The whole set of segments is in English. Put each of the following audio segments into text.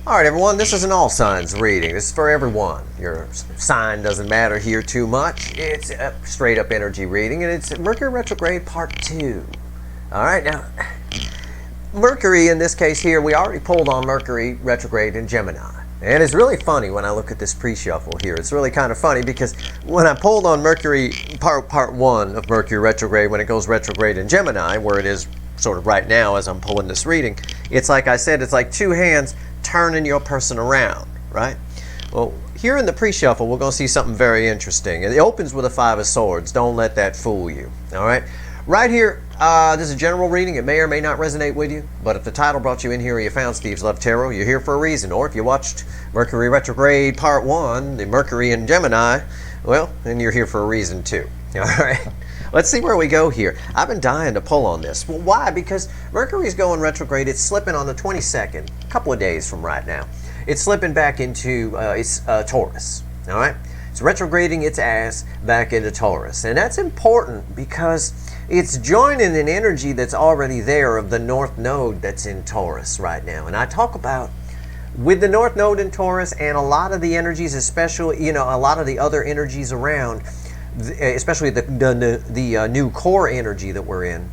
Alright everyone, this is an all signs reading. This is for everyone. Your sign doesn't matter here too much. It's a straight up energy reading, and it's Mercury Retrograde Part 2. Alright, now, Mercury in this case here, we already pulled on Mercury Retrograde in Gemini. And it's really funny when I look at this pre-shuffle here. It's really kind of funny because when I pulled on Mercury Part 1 of Mercury Retrograde, when it goes retrograde in Gemini, where it is sort of right now as I'm pulling this reading, it's like I said, it's like two hands turning your person around, right? Well, here in the pre-shuffle, we're going to see something very interesting. It opens with a Five of Swords. Don't let that fool you, all right? Right here, this is a general reading. It may or may not resonate with you, but if the title brought you in here or you found Steve's Love Tarot, you're here for a reason. Or if you watched Mercury Retrograde Part 1, the Mercury in Gemini, well, then you're here for a reason too, all right? Let's see where we go here. I've been dying to pull on this. Well, why? Because Mercury's going retrograde. It's slipping on the 22nd, a couple of days from right now. It's slipping back into Taurus, all right? It's retrograding its ass back into Taurus. And that's important because it's joining an energy that's already there of the North Node that's in Taurus right now. And I talk about with the North Node in Taurus and a lot of the energies, especially, you know, a lot of the other energies around, especially the new core energy that we're in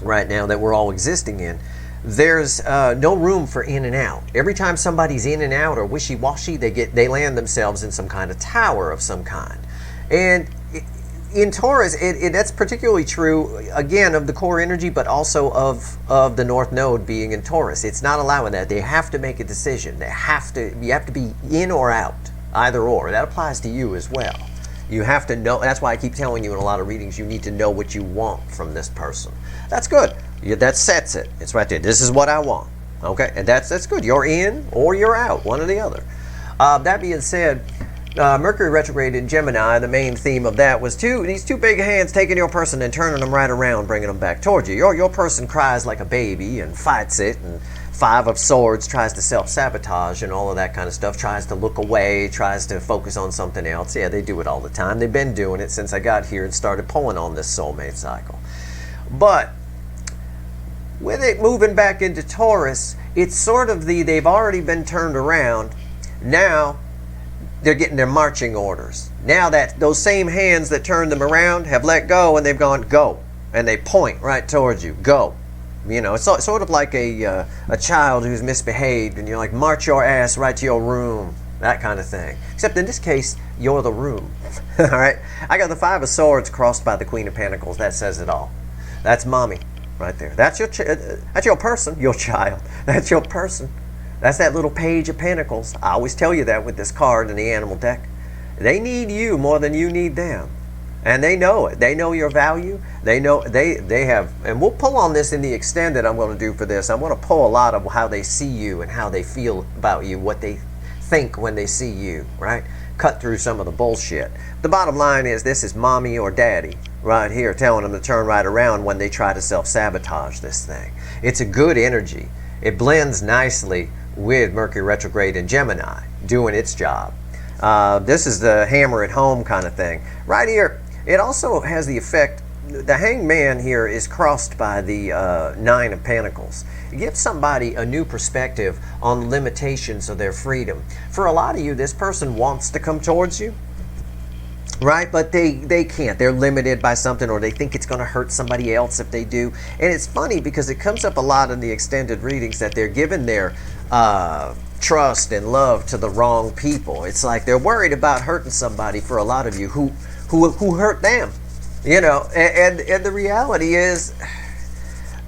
right now, that we're all existing in, there's no room for in and out. Every time somebody's in and out or wishy-washy, they land themselves in some kind of tower of some kind. And in Taurus, that's particularly true, again, of the core energy, but also of the North Node being in Taurus. It's not allowing that. They have to make a decision. You have to be in or out, either or. That applies to you as well. You have to know. That's why I keep telling you in a lot of readings, you need to know what you want from this person. That's good. That sets it. It's right there. This is what I want. Okay, and that's good. You're in or you're out, one or the other. That being said, Mercury retrograde in Gemini, the main theme of that was these two big hands taking your person and turning them right around, bringing them back towards you. Your person cries like a baby and fights it, and Five of Swords tries to self-sabotage and all of that kind of stuff, tries to look away, tries to focus on something else. Yeah, they do it all the time. They've been doing it since I got here and started pulling on this soulmate cycle. But with it moving back into Taurus, it's sort of they've already been turned around. Now they're getting their marching orders. Now that those same hands that turned them around have let go and they've gone, go. And they point right towards you, go. You know, it's sort of like a child who's misbehaved and you're like, march your ass right to your room, that kind of thing. Except in this case, you're the room. All right? I got the Five of Swords crossed by the Queen of Pentacles. That says it all. That's mommy right there. That's your person, your child. That's your person. That's that little Page of Pentacles. I always tell you that with this card in the animal deck. They need you more than you need them. And they know it. They know your value. They know they have, and we'll pull on this in the extended I'm going to do for this. I'm going to pull a lot of how they see you and how they feel about you, what they think when they see you, right? Cut through some of the bullshit. The bottom line is this is mommy or daddy right here telling them to turn right around when they try to self-sabotage this thing. It's a good energy. It blends nicely with Mercury retrograde in Gemini doing its job. This is the hammer at home kind of thing. Right here, it also has the effect, the Hanged Man here is crossed by the Nine of Pentacles. It gives somebody a new perspective on limitations of their freedom. For a lot of you, this person wants to come towards you, right? But they can't. They're limited by something, or they think it's going to hurt somebody else if they do. And it's funny because it comes up a lot in the extended readings that they're giving their trust and love to the wrong people. It's like they're worried about hurting somebody, for a lot of you, who hurt them, you know. And the reality is,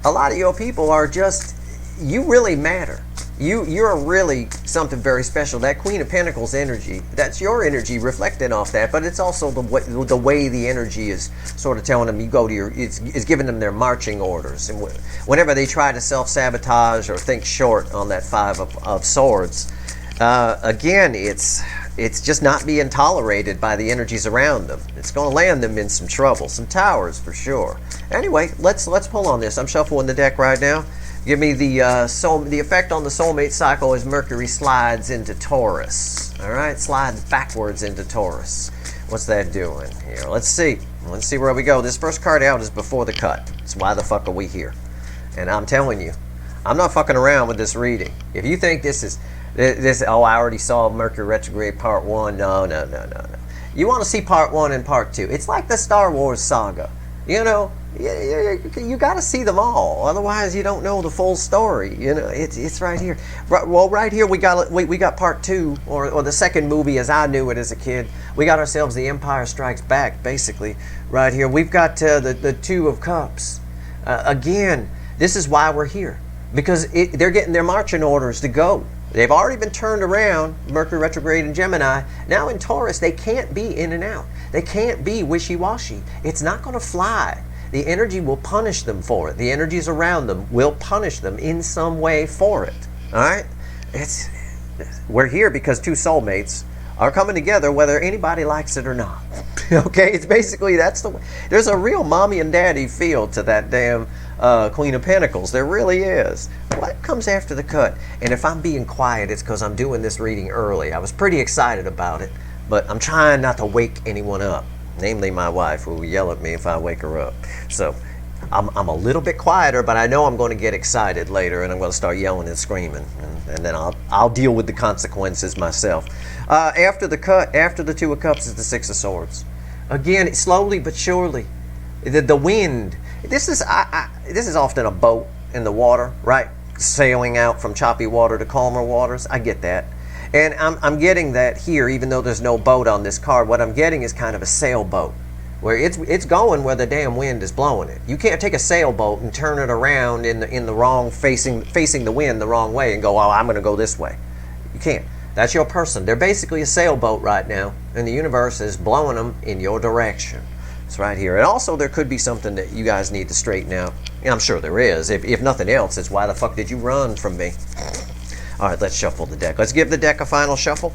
a lot of your people are just, you really matter. You're really something very special. That Queen of Pentacles energy, that's your energy reflecting off that, but it's also the way the energy is sort of telling them you go to your, it's giving them their marching orders. And whenever they try to self-sabotage or think short on that Five of Swords, again, it's just not being tolerated by the energies around them. It's going to land them in some trouble, some towers for sure. Anyway, let's pull on this. I'm shuffling the deck right now. Give me the effect on the soulmate cycle as Mercury slides into Taurus. All right, slides backwards into Taurus. What's that doing here? Let's see. Let's see where we go. This first card out is Before the Cut. It's Why the Fuck Are We Here? And I'm telling you, I'm not fucking around with this reading. If you think this is Oh, I already saw Mercury Retrograde Part 1. No, no, no, no, no. You want to see Part 1 and Part 2. It's like the Star Wars saga. You know, you got to see them all. Otherwise, you don't know the full story. You know, it's right here. Well, right here we got Part 2, or the second movie as I knew it as a kid. We got ourselves The Empire Strikes Back, basically, right here. We've got the Two of Cups. Again, this is why we're here. Because they're getting their marching orders to go. They've already been turned around, Mercury retrograde in Gemini. Now in Taurus, they can't be in and out. They can't be wishy-washy. It's not going to fly. The energy will punish them for it. The energies around them will punish them in some way for it. All right? We're here because two soulmates are coming together whether anybody likes it or not. Okay? It's basically, that's the way. There's a real mommy and daddy feel to that damn Queen of Pentacles. There really is. What comes after the cut? And if I'm being quiet, it's because I'm doing this reading early. I was pretty excited about it, but I'm trying not to wake anyone up, namely my wife, who will yell at me if I wake her up. So I'm a little bit quieter, but I know I'm going to get excited later, and I'm going to start yelling and screaming, and then I'll deal with the consequences myself. After the cut, after the Two of Cups, is the Six of Swords. Again, slowly but surely, the wind. This is often a boat in the water, right? Sailing out from choppy water to calmer waters. I get that. And I'm getting that here, even though there's no boat on this card. What I'm getting is kind of a sailboat, where it's going where the damn wind is blowing it. You can't take a sailboat and turn it around in the wrong, facing the wind the wrong way and go, oh, I'm going to go this way. You can't. That's your person. They're basically a sailboat right now, and the universe is blowing them in your direction. It's right here. And also, there could be something that you guys need to straighten out. And I'm sure there is. If nothing else, it's why the fuck did you run from me? All right, let's shuffle the deck. Let's give the deck a final shuffle.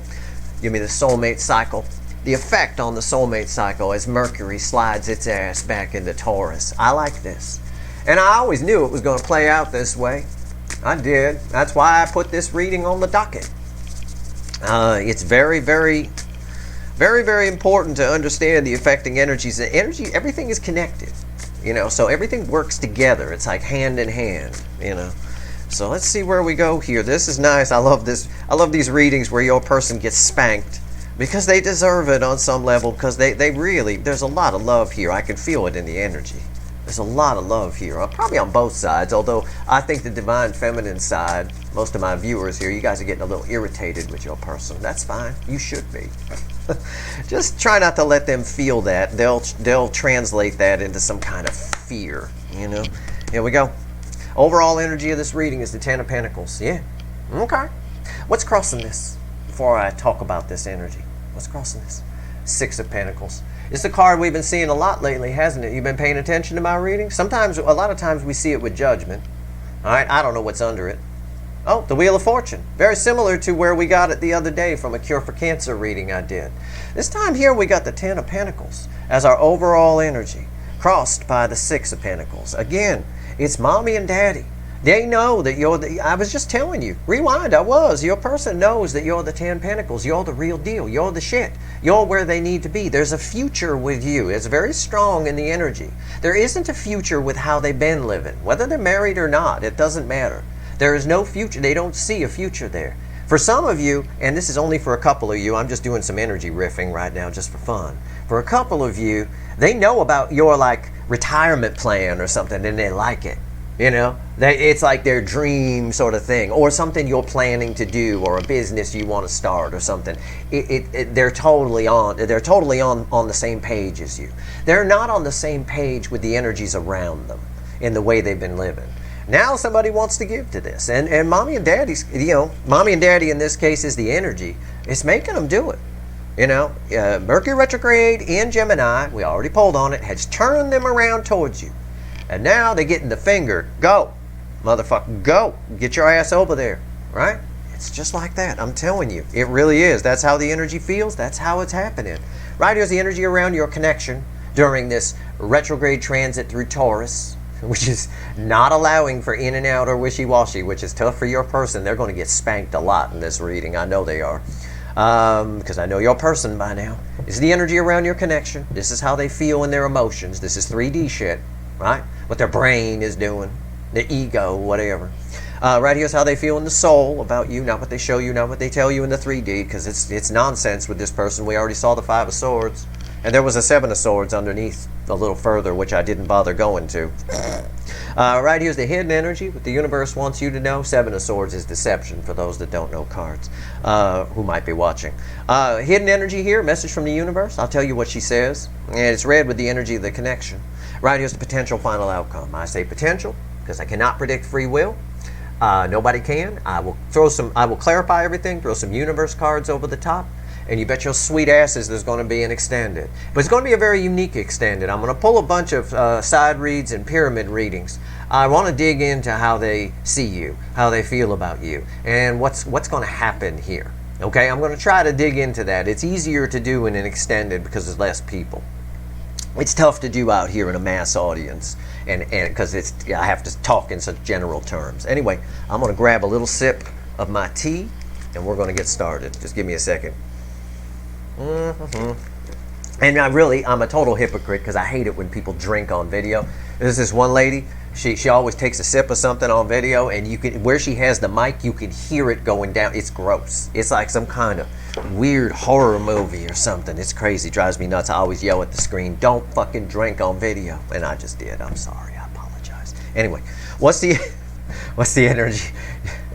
Give me the soulmate cycle. The effect on the soulmate cycle as Mercury slides its ass back into Taurus. I like this. And I always knew it was going to play out this way. I did. That's why I put this reading on the docket. It's very, very, very, very important to understand the affecting energies. Everything is connected, you know, so everything works together. It's like hand in hand, you know. So let's see where we go here. This is nice. I love this. I love these readings where your person gets spanked because they deserve it on some level, because they really, there's a lot of love here. I can feel it in the energy. There's a lot of love here, probably on both sides, although I think the divine feminine side, most of my viewers here, you guys are getting a little irritated with your person. That's fine. You should be. Just try not to let them feel that. They'll translate that into some kind of fear, you know. Here we go. Overall energy of this reading is the Ten of Pentacles. Yeah. Okay. What's crossing this before I talk about this energy? What's crossing this? Six of Pentacles. It's a card we've been seeing a lot lately, hasn't it? You've been paying attention to my reading? Sometimes, a lot of times we see it with judgment. All right, I don't know what's under it. Oh, the Wheel of Fortune. Very similar to where we got it the other day from a Cure for Cancer reading I did. This time here we got the Ten of Pentacles as our overall energy, crossed by the Six of Pentacles. Again, it's mommy and daddy. They know that you're the, I was just telling you, rewind, your person knows that you're the 10 Pentacles, you're the real deal, you're the shit, you're where they need to be. There's a future with you. It's very strong in the energy. There isn't a future with how they've been living, whether they're married or not, it doesn't matter. There is no future, they don't see a future there. For some of you, and this is only for a couple of you, I'm just doing some energy riffing right now just for fun. For a couple of you, they know about your like retirement plan or something and they like it. You know, it's like their dream sort of thing, or something you're planning to do, or a business you want to start, or something. They're totally on the same page as you. They're not on the same page with the energies around them in the way they've been living. Now somebody wants to give to this, and mommy and daddy's, you know, mommy and daddy in this case is the energy. It's making them do it. You know, Mercury retrograde in Gemini, we already pulled on it, has turned them around towards you. And now they're getting the finger. Go, motherfucker, go. Get your ass over there, right? It's just like that. I'm telling you. It really is. That's how the energy feels. That's how it's happening. Right here's the energy around your connection during this retrograde transit through Taurus, which is not allowing for in and out or wishy-washy, which is tough for your person. They're going to get spanked a lot in this reading. I know they are. Because I know your person by now. This is the energy around your connection. This is how they feel in their emotions. This is 3D shit, right? What their brain is doing, their ego, whatever. Right here's how they feel in the soul about you, not what they show you, not what they tell you in the 3D, because it's nonsense with this person. We already saw the 5 of Swords, and there was a 7 of Swords underneath a little further, which I didn't bother going to. Right here's the hidden energy, what the universe wants you to know. 7 of Swords is deception, for those that don't know cards, who might be watching. Hidden energy here, message from the universe. I'll tell you what she says, and it's read with the energy of the connection. Right here's the potential final outcome. I say potential because I cannot predict free will. Nobody can. I will clarify everything, throw some universe cards over the top, and you bet your sweet asses there's going to be an extended. But it's going to be a very unique extended. I'm going to pull a bunch of side reads and pyramid readings. I want to dig into how they see you, how they feel about you, and what's going to happen here. Okay, I'm going to try to dig into that. It's easier to do in an extended because there's less people. It's tough to do out here in a mass audience, and because I have to talk in such general terms. Anyway, I'm going to grab a little sip of my tea, and we're going to get started. Just give me a second. And I'm a total hypocrite because I hate it when people drink on video. There's this one lady. She always takes a sip of something on video, and you can, where she has the mic, you can hear it going down. It's gross. It's like some kind of weird horror movie or something. It's crazy. Drives me nuts. I always yell at the screen, "Don't fucking drink on video." And I just did. I'm sorry. I apologize. Anyway, what's the energy?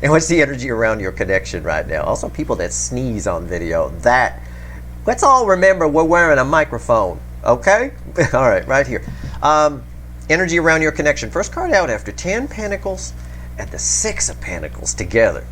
And what's the energy around your connection right now? Also, people that sneeze on video. Let's all remember we're wearing a microphone. Okay? All right, right here. Energy around your connection. First card out after 10 Pentacles and the 6 of Pentacles together.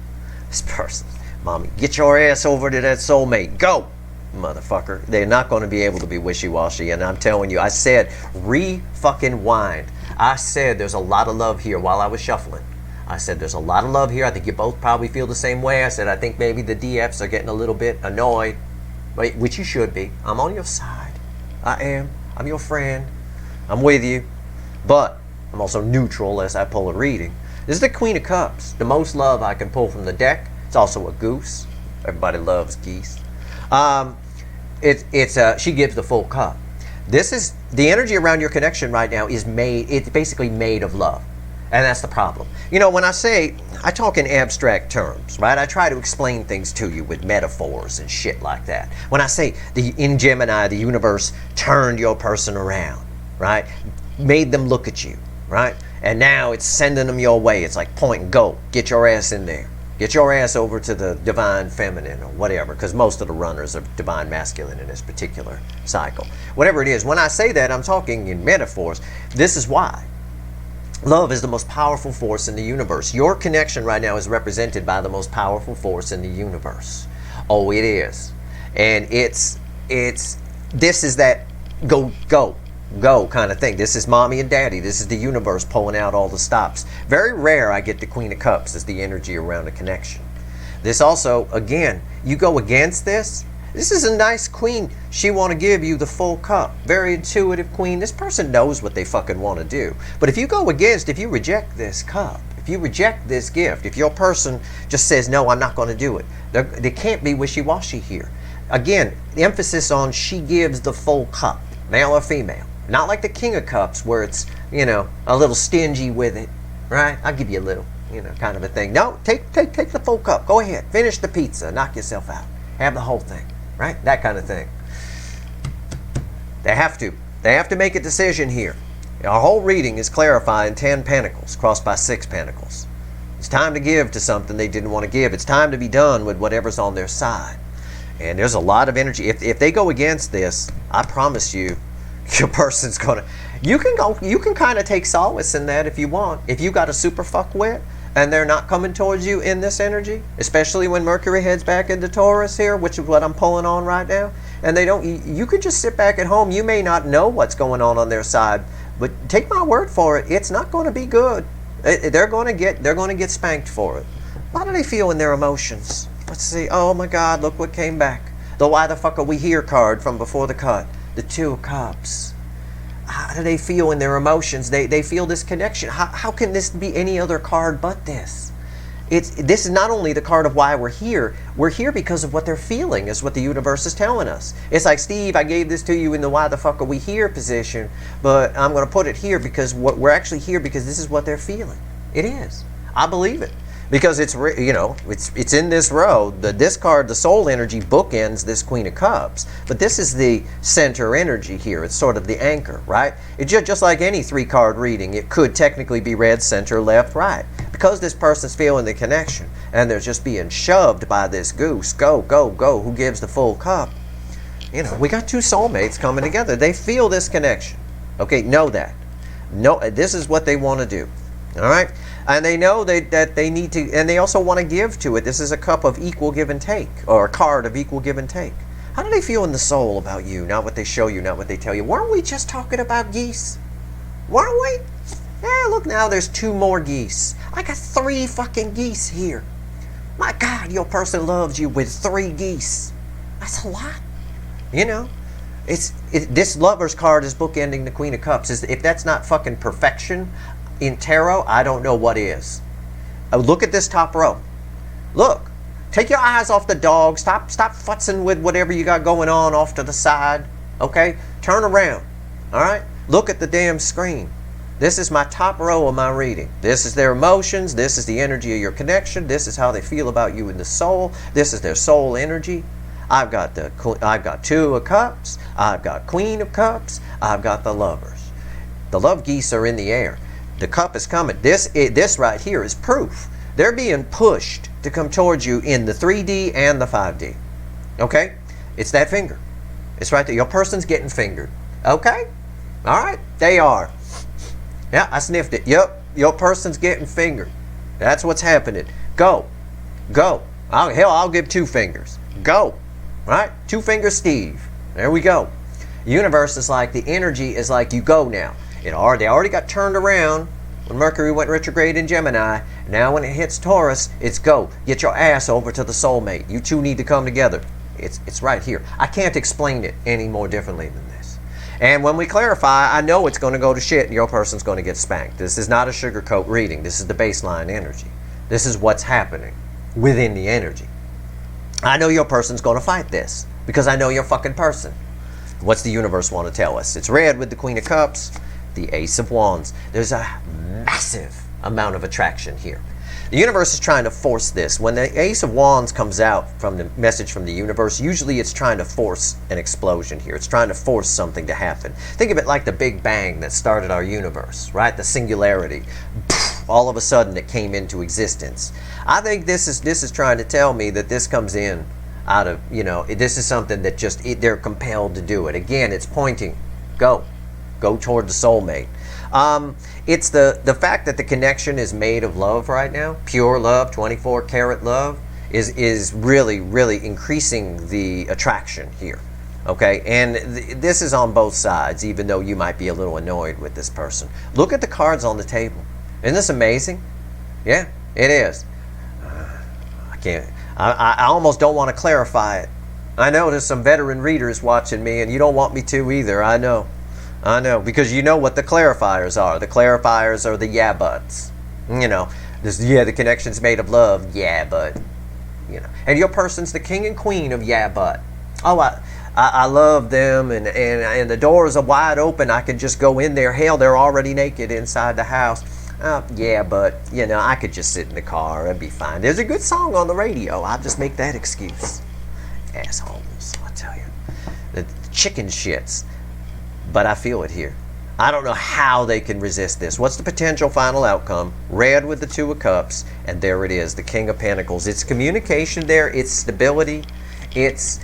This person, mommy, get your ass over to that soulmate. Go, motherfucker. They're not going to be able to be wishy-washy. And I'm telling you, I said, re-fucking-wind. I said there's a lot of love here while I was shuffling. I said there's a lot of love here. I think you both probably feel the same way. I said I think maybe the DFs are getting a little bit annoyed, which you should be. I'm on your side. I am. I'm your friend. I'm with you. But I'm also neutral as I pull a reading. This is the Queen of Cups, the most love I can pull from the deck. It's also a goose. Everybody loves geese. She gives the full cup. This is the energy around your connection right now is made. It's basically made of love, and that's the problem. You know, when I talk in abstract terms, right? I try to explain things to you with metaphors and shit like that. When I say in Gemini, the universe turned your person around, right? Made them look at you, right? And now it's sending them your way. It's like point and go. Get your ass in there. Get your ass over to the divine feminine or whatever, because most of the runners are divine masculine in this particular cycle. Whatever it is, when I say that, I'm talking in metaphors. This is why. Love is the most powerful force in the universe. Your connection right now is represented by the most powerful force in the universe. Oh, it is. And this is that go kind of thing. This is mommy and daddy. This is the universe pulling out all the stops. Very rare I get the Queen of Cups as the energy around a connection. This also, again, you go against this. This is a nice queen. She want to give you the full cup. Very intuitive queen. This person knows what they fucking want to do. But if you go against, if you reject this cup, if you reject this gift, if your person just says, no, I'm not going to do it, they can't be wishy-washy here. Again, the emphasis on she gives the full cup, male or female. Not like the King of Cups where it's, a little stingy with it, right? I'll give you a little, kind of a thing. No, take the full cup. Go ahead. Finish the pizza. Knock yourself out. Have the whole thing, right? That kind of thing. They have to. They have to make a decision here. Our whole reading is clarifying 10 Pentacles crossed by 6 Pentacles. It's time to give to something they didn't want to give. It's time to be done with whatever's on their side. And there's a lot of energy. If they go against this, I promise you, your person's gonna. You can kind of take solace in that if you want. If you got a super fuckwit and they're not coming towards you in this energy, especially when Mercury heads back into Taurus here, which is what I'm pulling on right now, and they don't. You could just sit back at home. You may not know what's going on their side, but take my word for it, it's not going to be good. They're going to get spanked for it. How do they feel in their emotions? Let's see. Oh my God! Look what came back. The why the fuck are we here card from before the cut. The 2 of Cups. How do they feel in their emotions? They feel this connection. How can this be any other card but this? This is not only the card of why we're here. We're here because of what they're feeling, is what the universe is telling us. It's like, Steve, I gave this to you in the why the fuck are we here position, but I'm going to put it here because we're actually here because this is what they're feeling. It is. I believe it. Because it's, you know, it's in this row. This card, the soul energy, bookends this Queen of Cups. But this is the center energy here. It's sort of the anchor, right? It's just like any 3-card reading. It could technically be red, center, left, right. Because this person's feeling the connection and they're just being shoved by this goose. Go, go, go. Who gives the full cup? You know, we got 2 soulmates coming together. They feel this connection. Okay, know that. No, this is what they want to do. All right? And they know that they need to, and they also want to give to it. This is a cup of equal give and take, or a card of equal give and take. How do they feel in the soul about you? Not what they show you, not what they tell you. Weren't we just talking about geese? Weren't we? Yeah, look now, there's 2 more geese. I got 3 fucking geese here. My God, your person loves you with 3 geese. That's a lot. You know, this Lover's card is bookending the Queen of Cups. If that's not fucking perfection in tarot, I don't know what is. Look at this top row. Look, take your eyes off the dog. Stop futzing with whatever you got going on off to the side. Okay, turn around. All right, look at the damn screen. This is my top row of my reading. This is their emotions. This is the energy of your connection. This is how they feel about you in the soul. This is their soul energy. I've got 2 of Cups. I've got Queen of Cups. I've got the Lovers. The love geese are in the air. The cup is coming. This right here is proof. They're being pushed to come towards you in the 3D and the 5D. Okay? It's that finger. It's right there. Your person's getting fingered. Okay? All right? They are. Yeah, I sniffed it. Yep. Your person's getting fingered. That's what's happening. Go. Go. I'll give 2 fingers. Go. All right? 2 fingers, Steve. There we go. The universe is like, the energy is like, you go now. They already got turned around when Mercury went retrograde in Gemini. Now when it hits Taurus, it's go. Get your ass over to the soulmate. You 2 need to come together. It's right here. I can't explain it any more differently than this. And when we clarify, I know it's going to go to shit and your person's going to get spanked. This is not a sugarcoat reading. This is the baseline energy. This is what's happening within the energy. I know your person's going to fight this because I know your fucking person. What's the universe want to tell us? It's red with the Queen of Cups. The Ace of Wands. There's a massive amount of attraction here. The universe is trying to force this. When the Ace of Wands comes out from the message from the universe, usually it's trying to force an explosion here. It's trying to force something to happen. Think of it like the Big Bang that started our universe, right? The singularity. All of a sudden it came into existence. I think this is trying to tell me that this comes in out of, you know, this is something that just, they're compelled to do it. Again, it's pointing. Go. Go toward the soulmate. It's the fact that the connection is made of love right now, pure love, 24 karat love, is really, really increasing the attraction here. Okay, and this is on both sides, even though you might be a little annoyed with this person. Look at the cards on the table. Isn't this amazing? Yeah, it is. I can't. I almost don't want to clarify it. I know there's some veteran readers watching me, and you don't want me to either. I know, because you know what the clarifiers are. The clarifiers are the yeah buts. You know, the connection's made of love. Yeah, but you know, and your person's the king and queen of yeah, but. Oh, I love them, and the doors are wide open. I can just go in there. Hell, they're already naked inside the house. Yeah, but, you know, I could just sit in the car. It'd be fine. There's a good song on the radio. I'll just make that excuse. Assholes, I tell you. The chicken shits. But I feel it here. I don't know how they can resist this. What's the potential final outcome? Red with the Two of Cups, and there it is, the King of Pentacles. It's communication there. It's stability. It's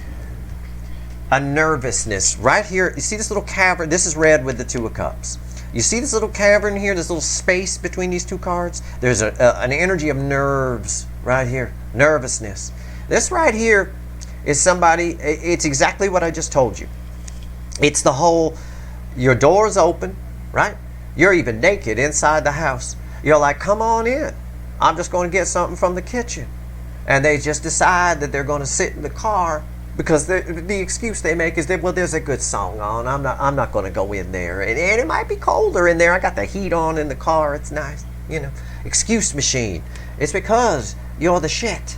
a nervousness. Right here, you see this little cavern? This is red with the Two of Cups. You see this little cavern here, this little space between these two cards? There's an energy of nerves right here, nervousness. This right here is somebody, it's exactly what I just told you. It's the whole, your door's open, right? You're even naked inside the house. You're like, come on in. I'm just going to get something from the kitchen. And they just decide that they're going to sit in the car because the excuse they make is that, well, there's a good song on. I'm not going to go in there, and it might be colder in there. I got the heat on in the car. It's nice, you know. Excuse machine. It's because you're the shit.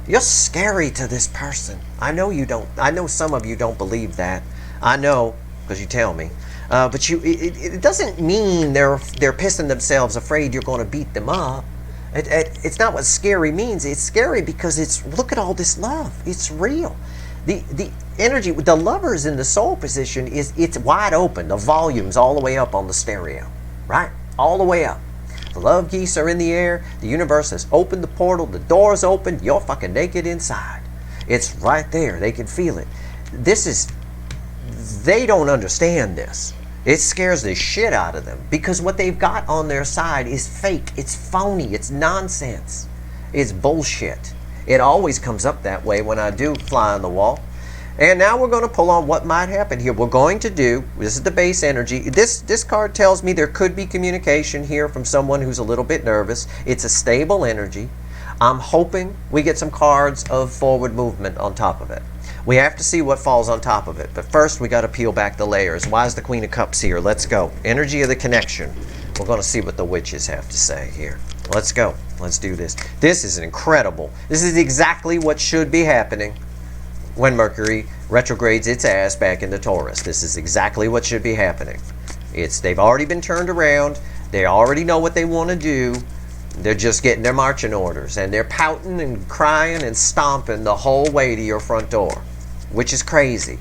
You're scary to this person. I know you don't. I know some of you don't believe that. I know because you tell me. But it doesn't mean they're pissing themselves, afraid you're going to beat them up. It's not what scary means. It's scary because it's, look at all this love. It's real. The energy, the lovers in the soul position it's wide open. The volume's all the way up on the stereo, right? All the way up. The love geese are in the air. The universe has opened the portal. The door's open. You're fucking naked inside. It's right there. They can feel it. They don't understand this. It scares the shit out of them because what they've got on their side is fake. It's phony. It's nonsense. It's bullshit. It always comes up that way when I do fly on the wall. And now we're going to pull on what might happen here. We're going to do, this is the base energy. This card tells me there could be communication here from someone who's a little bit nervous. It's a stable energy. I'm hoping we get some cards of forward movement on top of it. We have to see what falls on top of it. But first, we got to peel back the layers. Why is the Queen of Cups here? Let's go. Energy of the connection. We're going to see what the witches have to say here. Let's go. Let's do this. This is incredible. This is exactly what should be happening when Mercury retrogrades its ass back into Taurus. This is exactly what should be happening. They've already been turned around. They already know what they want to do. They're just getting their marching orders. And they're pouting and crying and stomping the whole way to your front door. Which is crazy.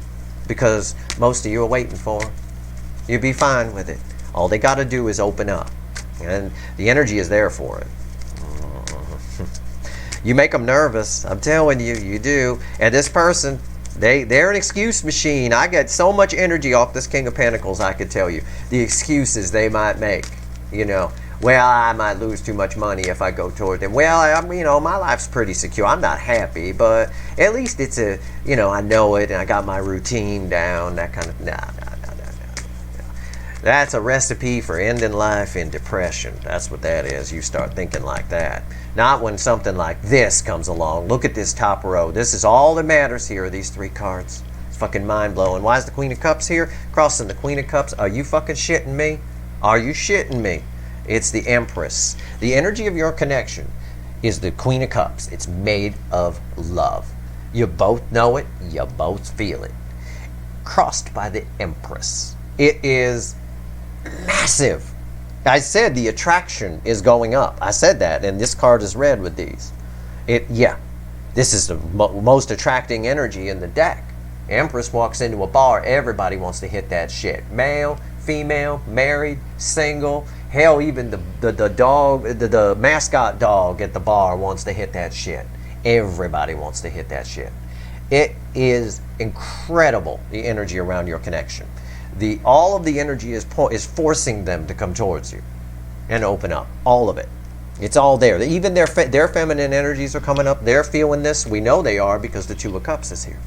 Because most of you are waiting for them. You'll be fine with it. All they got to do is open up. And the energy is there for it. You make them nervous. I'm telling you, you do. And this person, they're an excuse machine. I get so much energy off this King of Pentacles, I could tell you. The excuses they might make. You know, well, I might lose too much money if I go toward them. Well, my life's pretty secure. I'm not happy, but at least it's I know it and I got my routine down, that kind of, no. That's a recipe for ending life in depression. That's what that is. You start thinking like that. Not when something like this comes along. Look at this top row. This is all that matters here, these three cards. It's fucking mind-blowing. Why is the Queen of Cups here? Crossing the Queen of Cups. Are you fucking shitting me? Are you shitting me? It's the Empress. The energy of your connection is the Queen of Cups. It's made of love. You both know it. You both feel it. Crossed by the Empress. It is massive. I said the attraction is going up. I said that, and this card is red with these. This is the most attracting energy in the deck. Empress walks into a bar, everybody wants to hit that shit. Male, female, married, single, hell, even the dog, the mascot dog at the bar wants to hit that shit. Everybody wants to hit that shit. It is incredible, the energy around your connection. All of the energy is forcing them to come towards you and open up. All of it. It's all there. Even their feminine energies are coming up. They're feeling this. We know they are because the Two of Cups is here.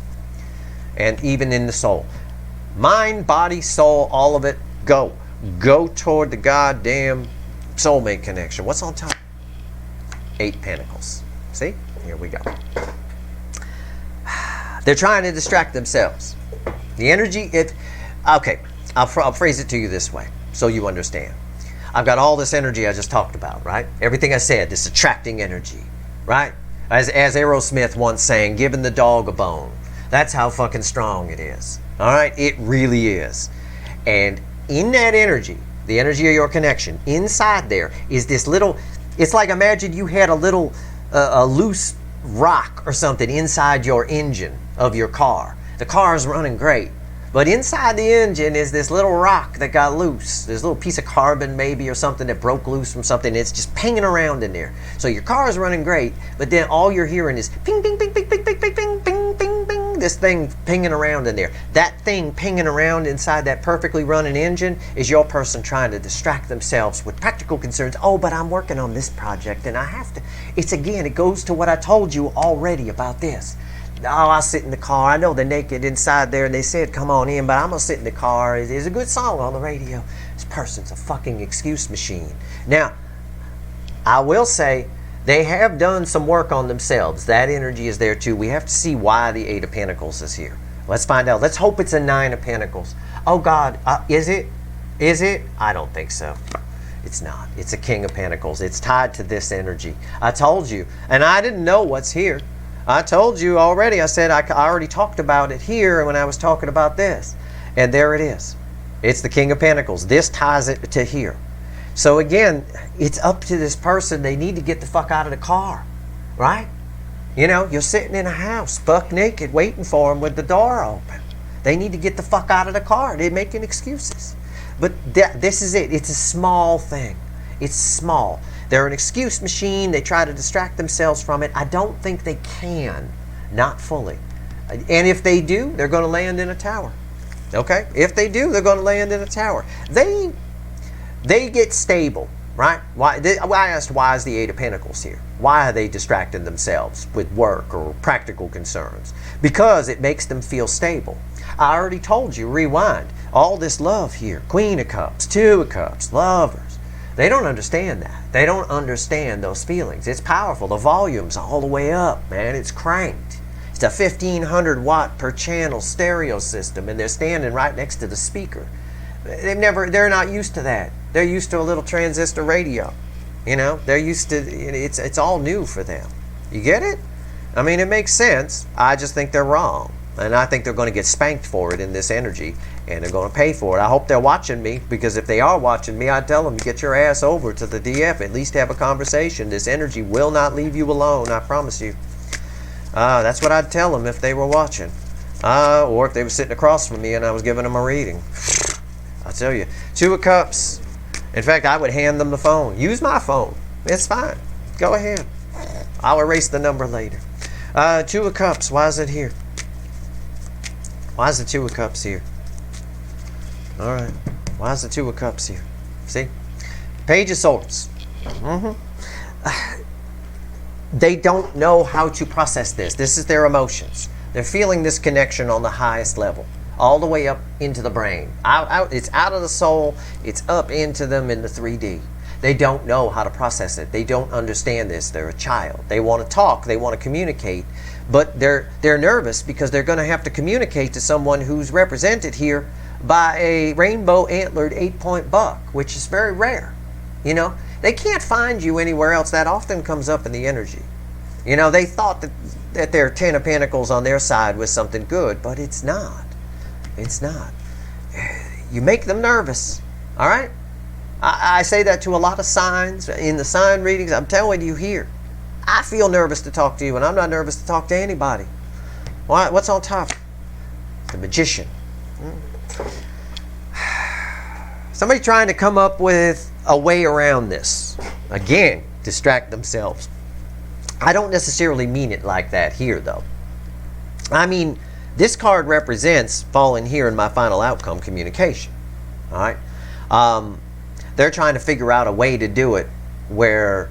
And even in the soul. Mind, body, soul, all of it, go. Go toward the goddamn soulmate connection. What's on top? 8 Pentacles. See? Here we go. They're trying to distract themselves. The energy, okay, I'll phrase it to you this way so you understand. I've got all this energy I just talked about, right? Everything I said, this attracting energy, right? As Aerosmith once sang, giving the dog a bone. That's how fucking strong it is. All right? It really is. And in that energy, the energy of your connection, inside there is this little, it's like imagine you had a little, a loose rock or something inside your engine of your car. The car is running great. But inside the engine is this little rock that got loose. There's a little piece of carbon maybe or something that broke loose from something. It's just pinging around in there. So your car is running great, but then all you're hearing is ping, ping, ping, ping, ping, ping, ping, ping, ping, ping, ping. This thing pinging around in there. That thing pinging around inside that perfectly running engine is your person trying to distract themselves with practical concerns. Oh, but I'm working on this project and I have to. It goes to what I told you already about this. Oh, I'll sit in the car. I know they're naked inside there and they said come on in, but I'm going to sit in the car. There's a good song on the radio. This person's a fucking excuse machine. Now, I will say they have done some work on themselves. That energy is there too. We have to see why the 8 of Pentacles is here. Let's find out. Let's hope it's a 9 of Pentacles. Oh God, is it? Is it? I don't think so. It's not. It's a King of Pentacles. It's tied to this energy. I told you. And I didn't know what's here. I told you already. I said I already talked about it here when I was talking about this. And there it is. It's the King of Pentacles. This ties it to here. So again, it's up to this person. They need to get the fuck out of the car, right? You know, you're sitting in a house, buck naked, waiting for them with the door open. They need to get the fuck out of the car. They're making excuses. But this is it. It's a small thing. It's small. They're an excuse machine. They try to distract themselves from it. I don't think they can. Not fully. And if they do, they're going to land in a tower. Okay? If they do, they're going to land in a tower. They get stable, right? Why? I asked, why is the Eight of Pentacles here? Why are they distracting themselves with work or practical concerns? Because it makes them feel stable. I already told you, rewind. All this love here. Queen of Cups, Two of Cups, Lovers. They don't understand that. They don't understand those feelings. It's powerful. The volume's all the way up, man. It's cranked. It's a 1500 watt per channel stereo system, and they're standing right next to the speaker. They're not used to that. They're used to a little transistor radio. You know, they're used to, it's all new for them. You get it? I mean, it makes sense. I just think they're wrong. And I think they're going to get spanked for it in this energy, and they're going to pay for it. I hope they're watching me, because if they are watching me, I tell them, get your ass over to the DF. At least have a conversation. This energy will not leave you alone, I promise you. That's what I'd tell them if they were watching. Or if they were sitting across from me and I was giving them a reading. I'll tell you. Two of Cups. In fact, I would hand them the phone. Use my phone. It's fine. Go ahead. I'll erase the number later. Two of Cups. Why is it here? Why is the Two of Cups here? All right. Why is the Two of Cups here? See? Page of Swords. They don't know how to process this. This is their emotions. They're feeling this connection on the highest level, all the way up into the brain. It's out of the soul. It's up into them in the 3D. They don't know how to process it. They don't understand this. They're a child. They want to talk. They want to communicate. But they're nervous because they're going to have to communicate to someone who's represented here by a rainbow antlered 8-point buck, which is very rare. You know, they can't find you anywhere else. That often comes up in the energy. You know, they thought that their 10 of Pentacles on their side was something good, but it's not. It's not. You make them nervous. All right? I say that to a lot of signs. In the sign readings, I'm telling you here, I feel nervous to talk to you, and I'm not nervous to talk to anybody. What's on top? The Magician. Somebody trying to come up with a way around this. Again, distract themselves. I don't necessarily mean it like that here, though. I mean, this card represents, falling here in my final outcome, communication. All right? They're trying to figure out a way to do it where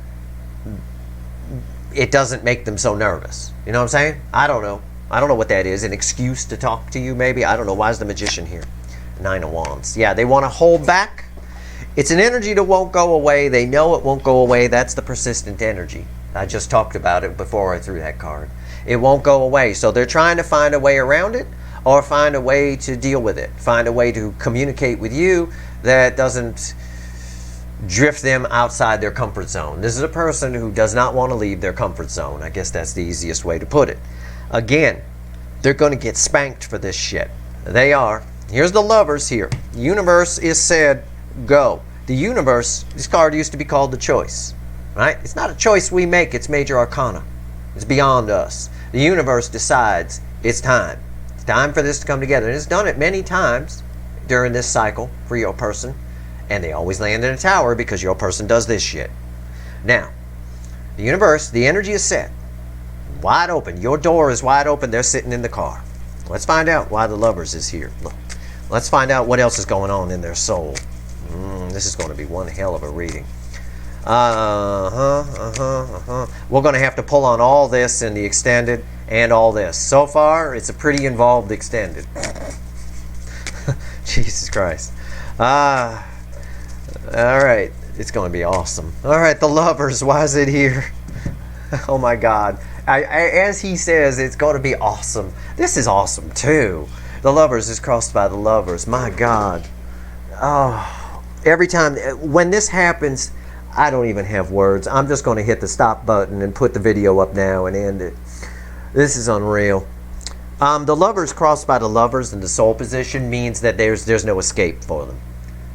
it doesn't make them so nervous. You know what I'm saying? I don't know. I don't know what that is. An excuse to talk to you, maybe? I don't know. Why is the Magician here? 9 of Wands. Yeah, they want to hold back. It's an energy that won't go away. They know it won't go away. That's the persistent energy. I just talked about it before I threw that card. It won't go away. So they're trying to find a way around it, or find a way to deal with it. Find a way to communicate with you that doesn't drift them outside their comfort zone. This is a person who does not want to leave their comfort zone. I guess that's the easiest way to put it. Again, they're going to get spanked for this shit. They are. Here's the Lovers here. The universe is said, go. The universe, this card used to be called the Choice. Right? It's not a choice we make. It's major arcana. It's beyond us. The universe decides it's time. It's time for this to come together. And it's done it many times during this cycle for your person. And they always land in a tower because your person does this shit. Now, the universe, the energy is set. Wide open. Your door is wide open. They're sitting in the car. Let's find out why the Lovers is here. Let's find out what else is going on in their soul. This is going to be one hell of a reading. We're going to have to pull on all this in the extended and all this. So far, it's a pretty involved extended. Jesus Christ. All right, it's going to be awesome. All right, the Lovers, why is it here? Oh my God. As he says, it's going to be awesome. This is awesome too. The Lovers is crossed by the Lovers. My God. Oh, every time, when this happens, I don't even have words. I'm just going to hit the stop button and put the video up now and end it. This is unreal. The Lovers crossed by the Lovers in the soul position means that there's no escape for them.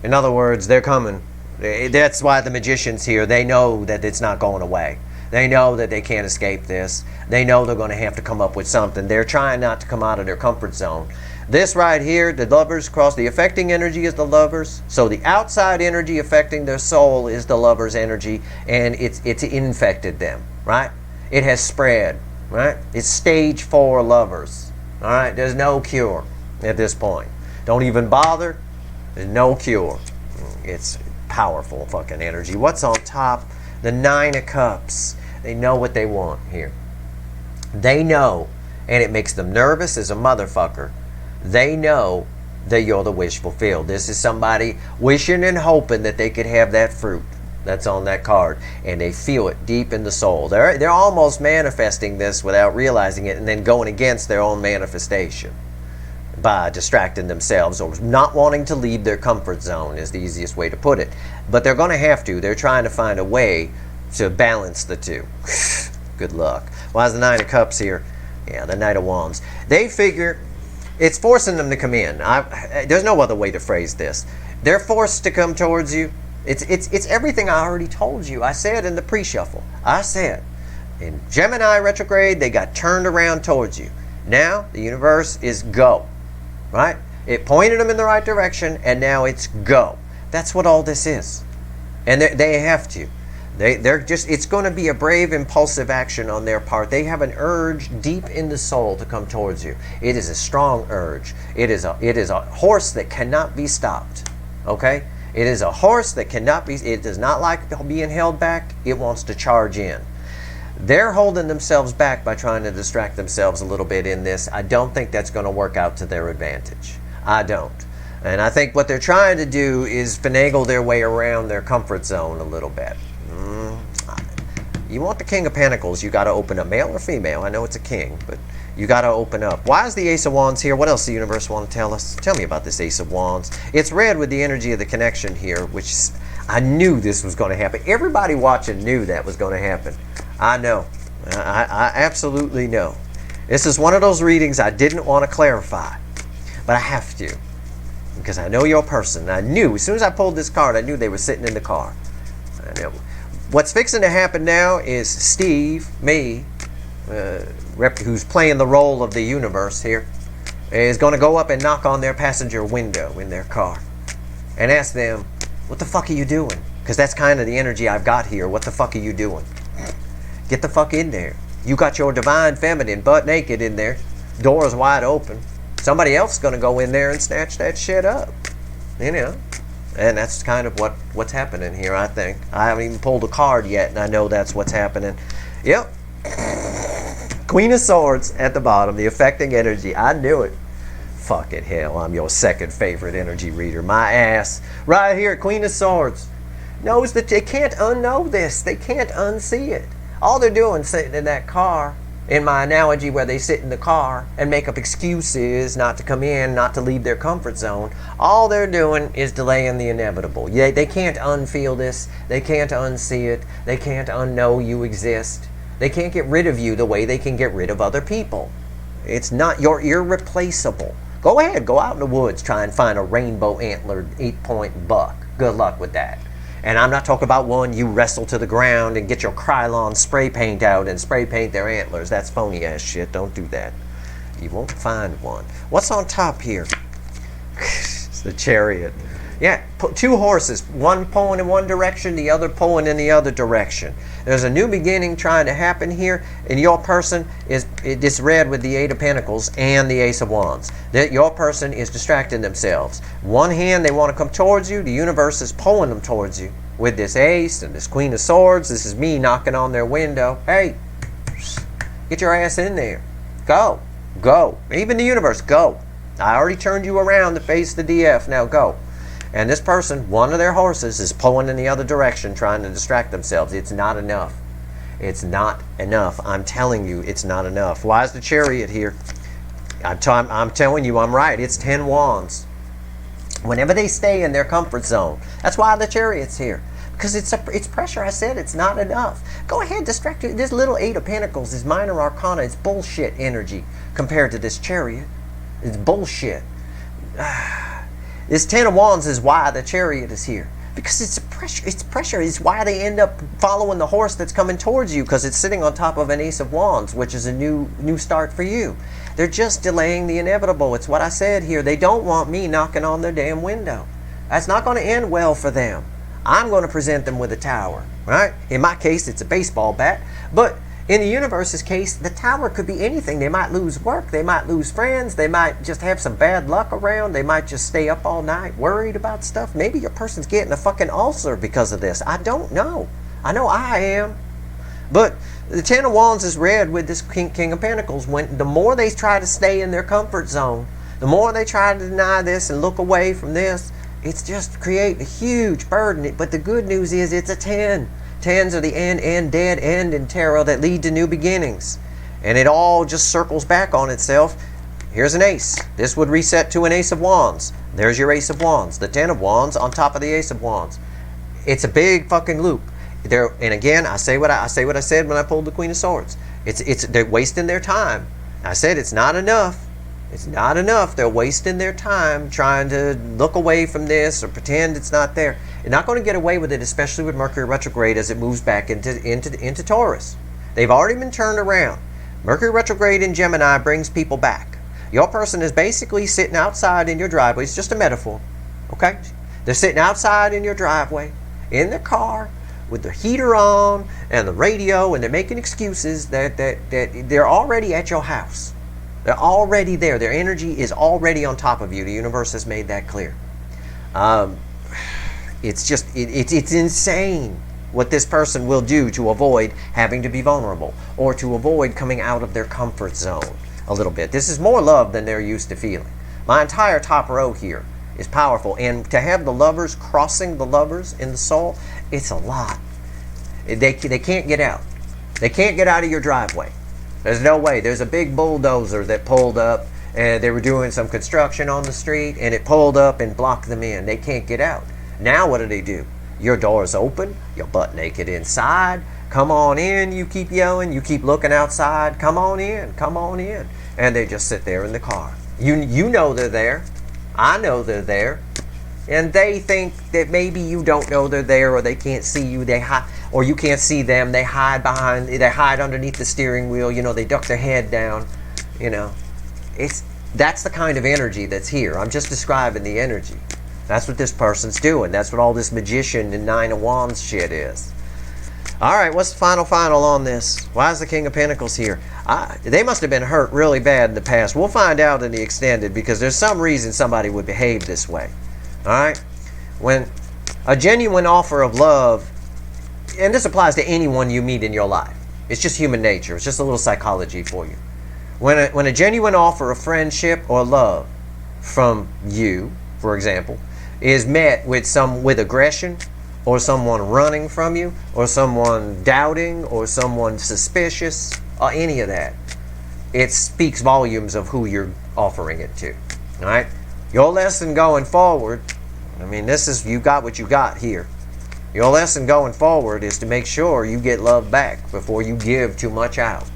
In other words, they're coming That's why the magician's here. They know that it's not going away. They know that they can't escape this. They know they're going to have to come up with something. They're trying not to come out of their comfort zone. This right here, the lovers cross, the affecting energy is the lovers. So the outside energy affecting their soul is the lovers' energy, and it's infected them, right? It has spread, right? It's stage 4 lovers, all right? There's no cure at this point. Don't even bother. There's no cure. It's powerful fucking energy. What's on top? The 9 of Cups. They know what they want here. They know, and it makes them nervous as a motherfucker. They know that you're the wish fulfilled. This is somebody wishing and hoping that they could have that fruit that's on that card, and they feel it deep in the soul. They're almost manifesting this without realizing it, and then going against their own manifestation by distracting themselves or not wanting to leave their comfort zone is the easiest way to put it. But they're going to have to. They're trying to find a way to balance the two. Good luck. Why is the 9 of Cups here? Yeah, the Knight of Wands. They figure it's forcing them to come in. There's no other way to phrase this. They're forced to come towards you. It's everything I already told you. I said in the pre-shuffle. I said in Gemini retrograde, they got turned around towards you. Now the universe is go. Right? It pointed them in the right direction, and now it's go. That's what all this is. And they have to. They're just, it's going to be a brave, impulsive action on their part. They have an urge deep in the soul to come towards you. It is a strong urge. It is a horse that cannot be stopped. Okay? It is a horse that cannot be, it does not like being held back. It wants to charge in. They're holding themselves back by trying to distract themselves a little bit in this. I don't think that's going to work out to their advantage. I don't. And I think what they're trying to do is finagle their way around their comfort zone a little bit. You want the King of Pentacles, you got to open up. Male or female? I know it's a king, but you got to open up. Why is the Ace of Wands here? What else does the universe want to tell us? Tell me about this Ace of Wands. It's red with the energy of the connection here, which I knew this was going to happen. Everybody watching knew that was going to happen. I know. I absolutely know. This is one of those readings I didn't want to clarify, but I have to, because I know your person. I knew, as soon as I pulled this card, I knew they were sitting in the car. I know. What's fixing to happen now is Steve, me, who's playing the role of the universe here, is going to go up and knock on their passenger window in their car and ask them, what the fuck are you doing? Because that's kind of the energy I've got here. What the fuck are you doing? Get the fuck in there. You got your divine feminine butt naked in there. Doors wide open. Somebody else is going to go in there and snatch that shit up. You know. And that's kind of what's happening here, I think. I haven't even pulled a card yet, and I know that's what's happening. Yep. Queen of Swords at the bottom, the affecting energy. I knew it. Fucking hell, I'm your second favorite energy reader. My ass. Right here, Queen of Swords. Knows that they can't unknow this. They can't unsee it. All they're doing sitting in that car, in my analogy where they sit in the car and make up excuses not to come in, not to leave their comfort zone, all they're doing is delaying the inevitable. They can't unfeel this. They can't unsee it. They can't unknow you exist. They can't get rid of you the way they can get rid of other people. It's not, you're irreplaceable. Go ahead, go out in the woods, try and find a rainbow antlered 8-point buck. Good luck with that. And I'm not talking about one you wrestle to the ground and get your Krylon spray paint out and spray paint their antlers. That's phony ass shit. Don't do that. You won't find one. What's on top here? It's the Chariot. Yeah, two horses, one pulling in one direction, the other pulling in the other direction. There's a new beginning trying to happen here, and your person is it's red with the 8 of Pentacles and the Ace of Wands. That your person is distracting themselves. One hand, they want to come towards you. The universe is pulling them towards you with this Ace and this Queen of Swords. This is me knocking on their window. Hey, get your ass in there. Go. Go. Even the universe, go. I already turned you around to face the DF. Now go. And this person, one of their horses, is pulling in the other direction, trying to distract themselves. It's not enough. It's not enough. I'm telling you, it's not enough. Why is the Chariot here? I'm telling you, I'm right. It's 10 wands. Whenever they stay in their comfort zone, that's why the Chariot's here. Because it's pressure. I said it's not enough. Go ahead, distract you. This little 8 of Pentacles is minor arcana. It's bullshit energy compared to this Chariot. It's bullshit. This 10 of Wands is why the Chariot is here. Because it's pressure. It's pressure. It's why they end up following the horse that's coming towards you, because it's sitting on top of an Ace of Wands, which is a new start for you. They're just delaying the inevitable. It's what I said here. They don't want me knocking on their damn window. That's not going to end well for them. I'm going to present them with a tower, right? In my case, it's a baseball bat. But in the universe's case, the tower could be anything. They might lose work. They might lose friends. They might just have some bad luck around. They might just stay up all night worried about stuff. Maybe your person's getting a fucking ulcer because of this. I don't know. I know I am. But the Ten of Wands is red with this King of Pentacles. When the more they try to stay in their comfort zone, the more they try to deny this and look away from this, it's just create a huge burden. But the good news is it's a 10. 10s are the end, dead end in tarot that lead to new beginnings. And it all just circles back on itself. Here's an ace. This would reset to an Ace of Wands. There's your Ace of Wands. The 10 of Wands on top of the Ace of Wands. It's a big fucking loop. And again, I say what I said when I pulled the Queen of Swords. They're wasting their time. I said it's not enough. It's not enough. They're wasting their time trying to look away from this or pretend it's not there. They're not going to get away with it, especially with Mercury retrograde as it moves back into Taurus. They've already been turned around. Mercury retrograde in Gemini brings people back. Your person is basically sitting outside in your driveway. It's just a metaphor, okay? They're sitting outside in your driveway, in their car, with the heater on and the radio, and they're making excuses that they're already at your house. They're already there. Their energy is already on top of you. The universe has made that clear. It's insane what this person will do to avoid having to be vulnerable or to avoid coming out of their comfort zone a little bit. This is more love than they're used to feeling. My entire top row here is powerful. And to have the lovers crossing the lovers in the soul, it's a lot. They can't get out. They can't get out of your driveway. There's no way. There's a big bulldozer that pulled up, and they were doing some construction on the street, and it pulled up and blocked them in. They can't get out. Now what do? Your door's open. You're butt naked inside. Come on in. You keep yelling. You keep looking outside. Come on in. Come on in. And they just sit there in the car. You know they're there. I know they're there. And they think that maybe you don't know they're there, or they can't see you. They hide, or you can't see them. They hide underneath the steering wheel. You know, they duck their head down. You know, that's the kind of energy that's here. I'm just describing the energy. That's what this person's doing. That's what all this magician and Nine of Wands shit is. All right, what's the final on this? Why is the King of Pentacles here? They must have been hurt really bad in the past. We'll find out in the extended, because there's some reason somebody would behave this way. All right? When a genuine offer of love, and this applies to anyone you meet in your life. It's just human nature. It's just a little psychology for you. When a genuine offer of friendship or love from you, for example, is met with aggression, or someone running from you, or someone doubting, or someone suspicious, or any of that, it speaks volumes of who you're offering it to. All right? Your lesson going forward, I mean, this is, you got what you got here. Your lesson going forward is to make sure you get love back before you give too much out,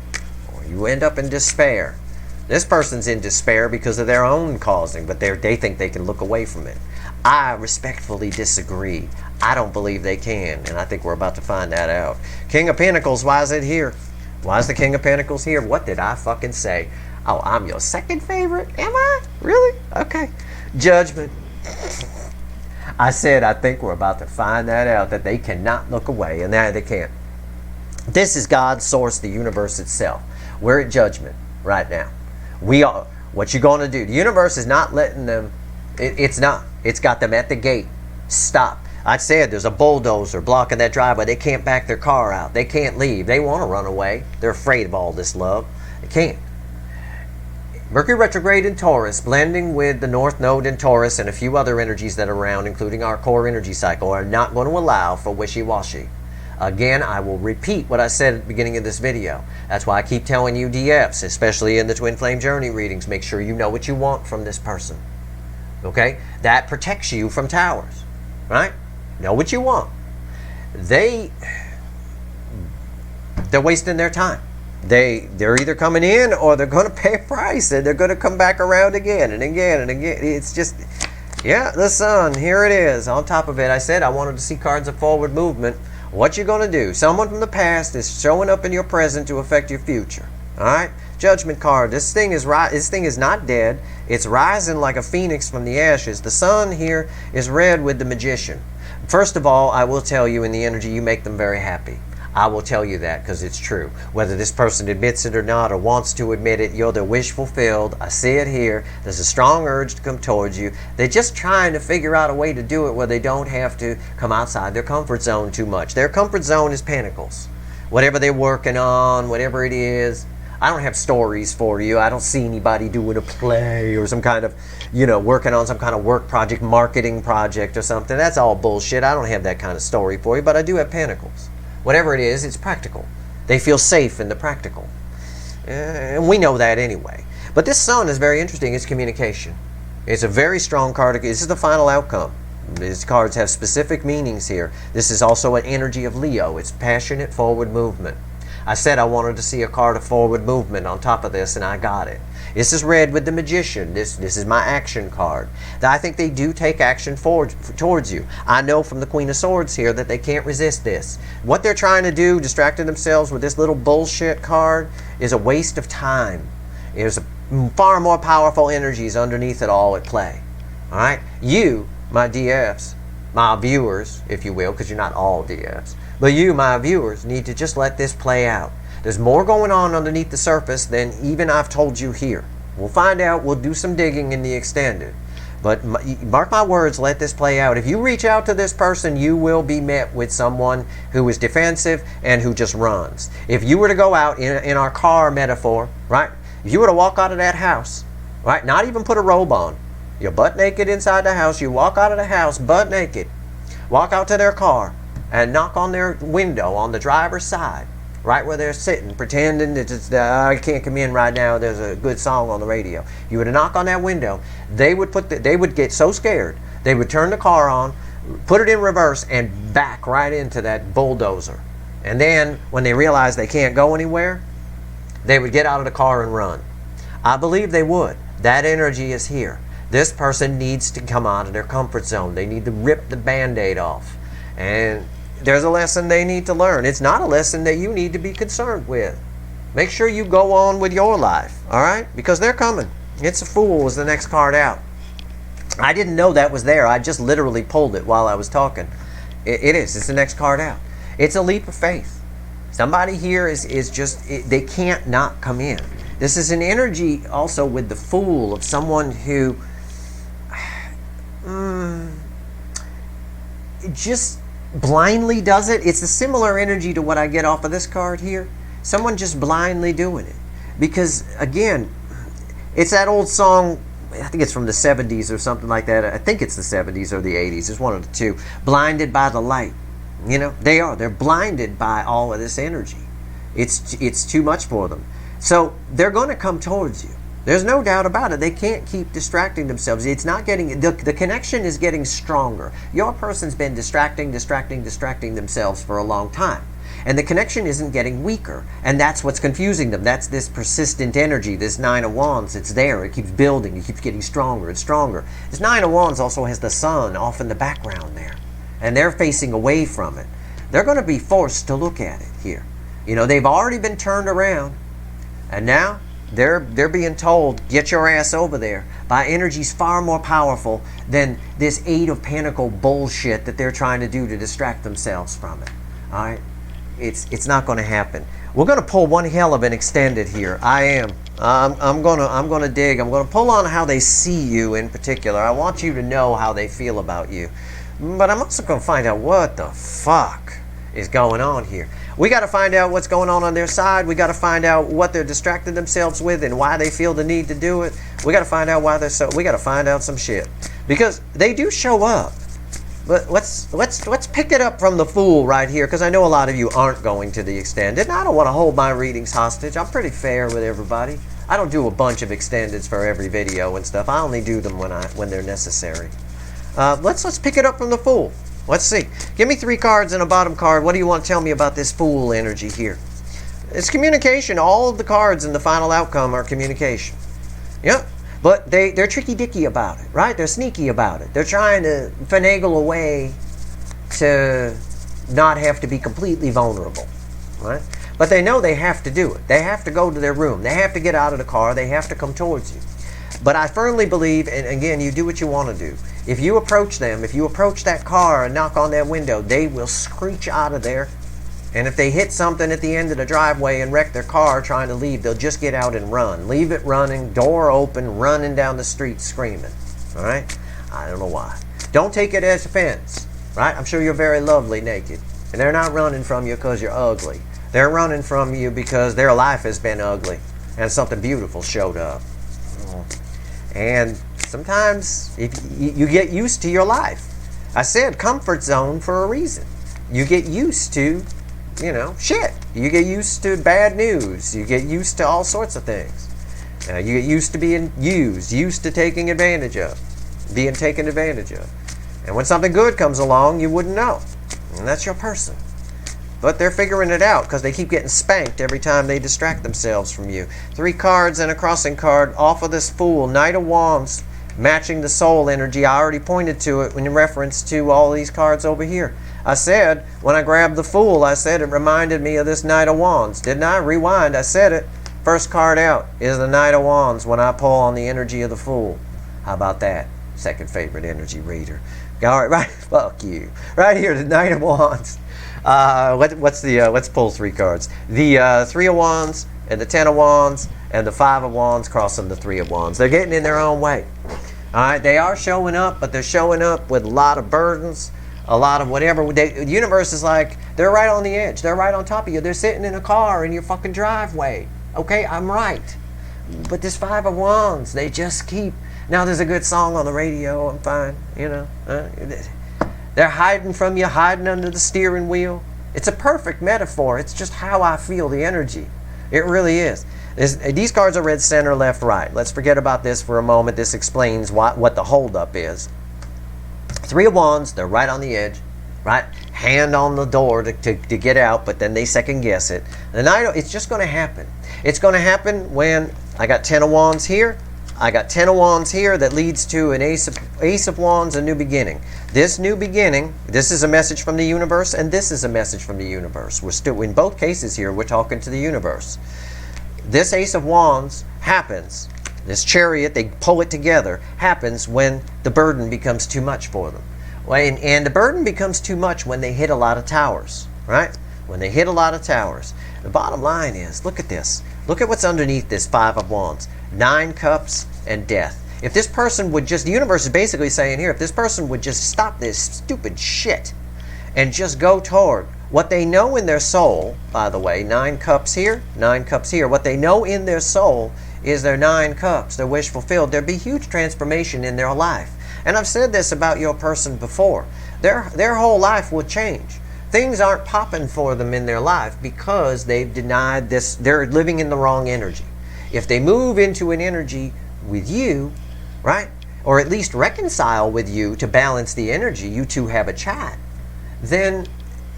or you end up in despair. This person's in despair because of their own causing, but they think they can look away from it. I respectfully disagree. I don't believe they can, and I think we're about to find that out. King of Pentacles, why is it here? Why is the King of Pentacles here? What did I fucking say? Oh, I'm your second favorite? Am I? Really? Okay. Judgment. I said I think we're about to find that out, that they cannot look away, and now they can't. This is God's source, the universe itself. We're at judgment right now. We are. What you going to do? The universe is not letting them. It's not. It's got them at the gate. Stop. I said there's a bulldozer blocking that driveway. They can't back their car out. They can't leave. They want to run away. They're afraid of all this love. They can't. Mercury retrograde in Taurus, blending with the North Node in Taurus and a few other energies that are around, including our core energy cycle, are not going to allow for wishy-washy. Again, I will repeat what I said at the beginning of this video. That's why I keep telling you DFs, especially in the Twin Flame Journey readings. Make sure you know what you want from this person. Okay? That protects you from towers. Right? Know what you want. They're wasting their time. They're either coming in or they're going to pay a price, and they're going to come back around again and again and again. It's just, Yeah, the sun, here it is. On top of it, I said I wanted to see cards of forward movement. What you gonna do? Someone from the past is showing up in your present to affect your future. All right, Judgment card. This thing is not dead. It's rising like a phoenix from the ashes. The sun here is red with the Magician. First of all, I will tell you, in the energy, you make them very happy. I will tell you that because it's true. Whether this person admits it or not, or wants to admit it, you're their wish fulfilled. I see it here. There's a strong urge to come towards you. They're just trying to figure out a way to do it where they don't have to come outside their comfort zone too much. Their comfort zone is Pentacles. Whatever they're working on, whatever it is. I don't have stories for you. I don't see anybody doing a play or some kind of, working on some kind of work project, marketing project or something. That's all bullshit. I don't have that kind of story for you, but I do have Pentacles. Whatever it is, it's practical. They feel safe in the practical. And we know that anyway. But this sun is very interesting. It's communication. It's a very strong card. This is the final outcome. These cards have specific meanings here. This is also an energy of Leo. It's passionate forward movement. I said I wanted to see a card of forward movement on top of this, and I got it. This is red with the Magician. This is my action card. I think they do take action towards you. I know from the Queen of Swords here that they can't resist this. What they're trying to do, distracting themselves with this little bullshit card, is a waste of time. There's far more powerful energies underneath it all at play. All right? You, my DFs, my viewers, if you will, because you're not all DFs, but you, my viewers, need to just let this play out. There's more going on underneath the surface than even I've told you here. We'll find out. We'll do some digging in the extended. But mark my words, let this play out. If you reach out to this person, you will be met with someone who is defensive and who just runs. If you were to go out in our car metaphor, right? If you were to walk out of that house, right? Not even put a robe on. You're butt naked inside the house. You walk out of the house butt naked. Walk out to their car and knock on their window on the driver's side. Right where they're sitting, pretending that I can't come in right now. There's a good song on the radio. You were to knock on that window. They would get so scared. They would turn the car on, put it in reverse, and back right into that bulldozer. And then when they realize they can't go anywhere, they would get out of the car and run. I believe they would. That energy is here. This person needs to come out of their comfort zone. They need to rip the Band-Aid off. And there's a lesson they need to learn. It's not a lesson that you need to be concerned with. Make sure you go on with your life, all right? Because they're coming. It's a Fool was the next card out. I didn't know that was there. I just literally pulled it while I was talking. It is. It's the next card out. It's a leap of faith. Somebody here is just, they can't not come in. This is an energy also with the Fool of someone who just blindly does it. It's a similar energy to what I get off of this card here. Someone just blindly doing it. Because, again, it's that old song, I think it's from the 70s or something like that. I think it's the 70s or the 80s. It's one of the two. Blinded by the light. They're blinded by all of this energy. It's too much for them. So they're going to come towards you. There's no doubt about it. They can't keep distracting themselves. It's not getting, the connection is getting stronger. Your person's been distracting themselves for a long time. And the connection isn't getting weaker. And that's what's confusing them. That's this persistent energy, this Nine of Wands. It's there. It keeps building. It keeps getting stronger and stronger. This Nine of Wands also has the sun off in the background there. And they're facing away from it. They're going to be forced to look at it here. They've already been turned around. And now they're being told, get your ass over there, by energies far more powerful than this Eight of Pentacle bullshit that they're trying to do to distract themselves from it. All right? It's not going to happen. We're going to pull one hell of an extended here. I am. I'm going to dig. I'm going to pull on how they see you in particular. I want you to know how they feel about you. But I'm also going to find out what the fuck is going on here. We got to find out what's going on their side. We got to find out what they're distracting themselves with and why they feel the need to do it. We got to find out why we got to find out some shit. Because they do show up. But let's pick it up from the Fool right here, because I know a lot of you aren't going to the extended. And I don't want to hold my readings hostage. I'm pretty fair with everybody. I don't do a bunch of extendeds for every video and stuff. I only do them when they're necessary. Let's pick it up from the Fool. Let's see. Give me 3 cards and a bottom card. What do you want to tell me about this Fool energy here? It's communication. All of the cards in the final outcome are communication. Yep. But they're tricky-dicky about it, right? They're sneaky about it. They're trying to finagle a way to not have to be completely vulnerable, right? But they know they have to do it. They have to go to their room. They have to get out of the car. They have to come towards you. But I firmly believe, and again, you do what you want to do. If you approach them, if you approach that car and knock on that window, they will screech out of there. And if they hit something at the end of the driveway and wreck their car trying to leave, they'll just get out and run. Leave it running, door open, running down the street screaming. All right? I don't know why. Don't take it as offense, right? I'm sure you're very lovely naked. And they're not running from you because you're ugly. They're running from you because their life has been ugly and something beautiful showed up. And sometimes if you get used to your life. I said comfort zone for a reason. You get used to, shit. You get used to bad news. You get used to all sorts of things. You get used to being used to taking advantage of, being taken advantage of. And when something good comes along, you wouldn't know. And that's your person. But they're figuring it out because they keep getting spanked every time they distract themselves from you. 3 cards and a crossing card off of this Fool. Knight of Wands, matching the soul energy. I already pointed to it in reference to all these cards over here. I said, when I grabbed the Fool, I said it reminded me of this Knight of Wands. Didn't I? Rewind, I said it. First card out is the Knight of Wands when I pull on the energy of the Fool. How about that? Second favorite energy reader. All right, right. Fuck you. Right here, the Knight of Wands. Let's pull 3 cards. The 3 of Wands and the 10 of Wands and the 5 of Wands crossing the 3 of Wands. They're getting in their own way. All right, they are showing up, but they're showing up with a lot of burdens, a lot of whatever. The universe is like, they're right on the edge. They're right on top of you. They're sitting in a car in your fucking driveway. Okay, I'm right. But this 5 of Wands, they just keep... Now there's a good song on the radio, I'm fine, They're hiding from you, hiding under the steering wheel. It's a perfect metaphor. It's just how I feel the energy. It really is. These cards are read center, left, right. Let's forget about this for a moment. This explains what the holdup is. 3 of Wands, they're right on the edge, right? Hand on the door to get out, but then they second guess it. The Knight, it's just going to happen. It's going to happen when I got 10 of Wands here. I got 10 of Wands here that leads to an Ace of Wands, a new beginning. This new beginning, this is a message from the universe, and this is a message from the universe. We're still, in both cases here, we're talking to the universe. This Ace of Wands happens, this Chariot, they pull it together, happens when the burden becomes too much for them. And the burden becomes too much when they hit a lot of towers, right? When they hit a lot of towers. The bottom line is, look at this. Look at what's underneath this 5 of Wands. 9 cups and death. If this person would just, the universe is basically saying here, if this person would just stop this stupid shit and just go toward what they know in their soul, by the way, 9 cups here, 9 cups here, what they know in their soul is their 9 cups, their wish fulfilled, there'd be huge transformation in their life. And I've said this about your person before. Their whole life will change. Things aren't popping for them in their life because they've denied this, they're living in the wrong energy. If they move into an energy with you, right, or at least reconcile with you to balance the energy, you two have a chat, then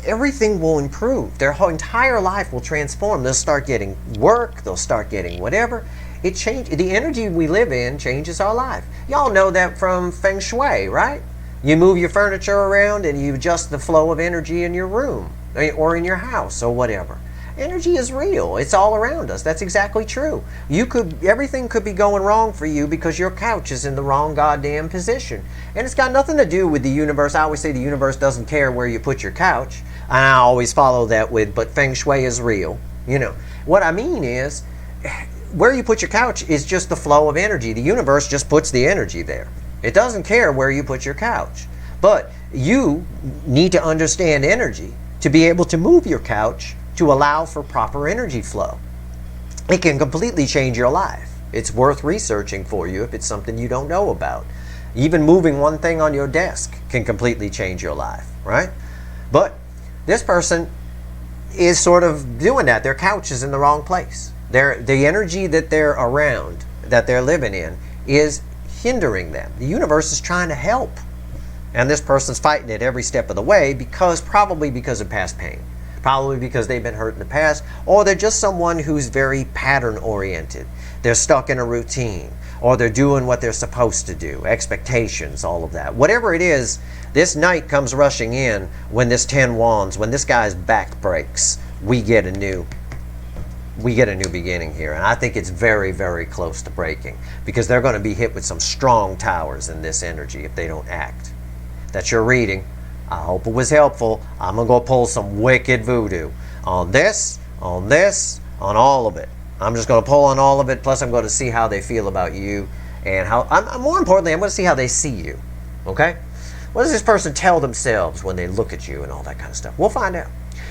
everything will improve. Their whole entire life will transform. They'll start getting work, they'll start getting whatever. The energy we live in changes our life. Y'all know that from Feng Shui, right? You move your furniture around and you adjust the flow of energy in your room or in your house or whatever. Energy is real. It's all around us. That's exactly true. Everything could be going wrong for you because your couch is in the wrong goddamn position. And it's got nothing to do with the universe. I always say the universe doesn't care where you put your couch. And I always follow that with, but Feng Shui is real. What I mean is, where you put your couch is just the flow of energy. The universe just puts the energy there. It doesn't care where you put your couch. But you need to understand energy to be able to move your couch to allow for proper energy flow. It can completely change your life. It's worth researching for you if it's something you don't know about. Even moving one thing on your desk can completely change your life, right? But this person is sort of doing that. Their couch is in the wrong place. The energy that they're around, that they're living in, is hindering them. The universe is trying to help. And this person's fighting it every step of the way probably because of past pain. Probably because they've been hurt in the past, or they're just someone who's very pattern oriented. They're stuck in a routine. or they're doing what they're supposed to do, expectations, all of that. Whatever it is, this knight comes rushing in when this 10 wands, when this guy's back breaks, we get a new beginning here. And I think it's very, very close to breaking, because they're going to be hit with some strong towers in this energy if they don't act. That's your reading. I hope it was helpful. I'm going to go pull some wicked voodoo on this, on all of it. I'm just going to pull on all of it, plus I'm going to see how they feel about you, and how, more importantly, I'm going to see how they see you. Okay? What does this person tell themselves when they look at you and all that kind of stuff? We'll find out.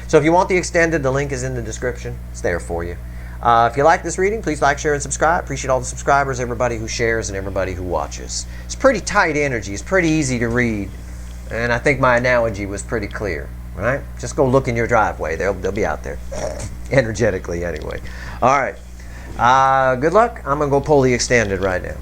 So if you want the extended, the link is in the description. It's there for you. If you like this reading, please like, share, and subscribe. Appreciate all the subscribers, everybody who shares, and everybody who watches. It's pretty tight energy. It's pretty easy to read. And I think my analogy was pretty clear. Right? Just go look in your driveway. They'll be out there. Energetically, anyway. All right. Good luck. I'm going to go pull the extended right now.